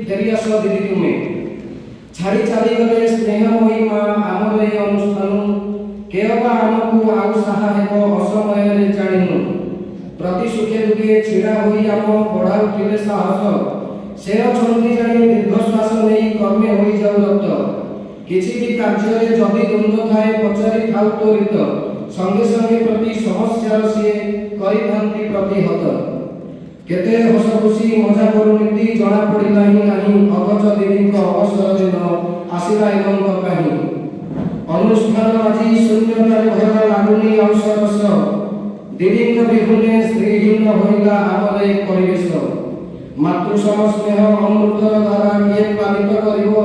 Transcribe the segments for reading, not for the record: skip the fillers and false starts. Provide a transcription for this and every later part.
ଫେରି ଆସ ଦିଦି ତୁମେ। ଛାଡ଼ି ଚାଲିଗଲେ ସ୍ନେହମୟୀ ମା ଆମର ଏ ଅନୁଷ୍ଠାନ। କେଅବା ଆମକୁ ଆଉ ସାହା ହେବ ଅସମୟରେ ଜାଣିନୁ। ପ୍ରତି ସୁଖେ ଦୁଃଖେ ଛିଡ଼ା ହୋଇ ଆମ ବଢ଼ାଉଥିଲେ ସାହସ। ସେ ଅଛନ୍ତି ଜାଣି ଦୀର୍ଘଶ୍ୱାସ ନେଇ କର୍ମେ ହୋଇଯାଉ ରକ୍ତ। କିଛି ବି କାର୍ଯ୍ୟରେ ଯଦି ଦ୍ୱନ୍ଦ୍ୱ ଥାଏ ପଚାରିଥାଉ ତ୍ୱରିତ। ସଙ୍ଗେ ସଙ୍ଗେ ପ୍ରତି ସମସ୍ୟାର ସିଏ କରିଥାନ୍ତି ପ୍ରତିହତ। କେତେ ହସ ଖୁସି ମଜା କରୁନୀତି ଜଣା ପଡ଼ିଲା ହିଁ ନାହିଁ। ଅଗଜ ଦିଦିଙ୍କ ଅବସର ଦିନ ଆସିଲା ଏମନ୍ତ କାହିଁ। ଅନୁଷ୍ଠାନ ଆଜି ଶୂନ୍ୟତାରେ ଭୟ ଲାଗୁନି ଆଉ ସରସ। ଦିଦିଙ୍କ ବିହୁନେ ସ୍ତ୍ରୀହୀନ ହୋଇଲା ଆମର ଏ ପରିବେଶ। ମାତୃ ସମସ୍ନେହ ଅମୃତର ଧାରା କିଏ ପ୍ଲାବିତ କରିବ?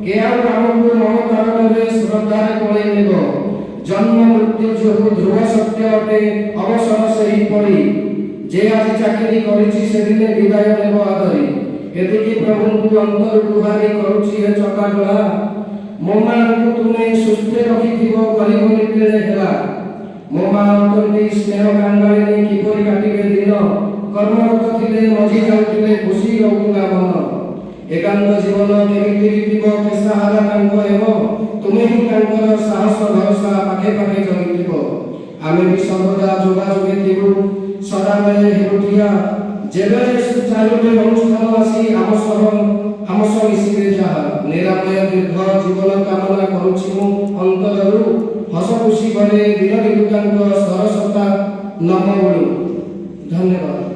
କେ ଆଉ ଆମକୁ ମମତାରରେ ଶ୍ରଦ୍ଧାରେ କୋଳେଇ ନେବ? ଜନ୍ମ ମୃତ୍ୟୁ ଯୋଗୁଁ ଧ୍ରୁବ ସତ୍ୟ ଅଟେ ଅବସର ସେହି ପରି। ଯେ ଆଜି ଚାକିରି କରିଛି ସେଦିନେ ବିଦାୟ ନେବ ଆଦରି। ଏତିକି ପ୍ରଭୁଙ୍କୁ ଅନ୍ତରୁ ଗୁହାରି କରୁଛି ଏ ଚକାଡୋଳା। ମୋ ମାଙ୍କୁ ତୁମେ ସୁସ୍ଥେ ରଖିଥିବ ଗରିବ ନିପେଳେ ହେଲା। ମୋ ମା ଅଟନ୍ତି ସ୍ନେହ କାଙ୍ଗାଳିନୀ କିପରି କାଟିବେ ଦିନ। କର୍ମରତ ଥିଲେ ମଝି ଯାଉଥିଲେ ଖୁସି ରହୁଥିଲା ମନ। ଏକାନ୍ତ ଜୀବନ କେମିତି ବିତିବ କେସାହାରା ତାଙ୍କ ହେବ। ତୁମେ ହିଁ ତାଙ୍କର ସାହସ ଭରସା ପାଖେ ପାଖେ ଜଗିଥିବ। ଆମେ ବି ସର୍ବଦା ଯୋଗାଯୋଗେ ଥିବୁ ସଦାବେଳେ ହେଉଠିଆ। ଯେବେ ଚାହିଁବେ ଅନୁଷ୍ଠାନ ଆସି ଆମ ସହ ମିଶିବେ ଯାହା। ନିରାମୟ ଦୀର୍ଘ ଜୀବନ କାମନା କରୁଛି ମୁଁ ଅନ୍ତରରୁ। ହସ ଖୁସି ଘରେ ଦିନ ବିଦୁତାଙ୍କ ସରସତା ନମ ବୋଳୁ। ଧନ୍ୟବାଦ।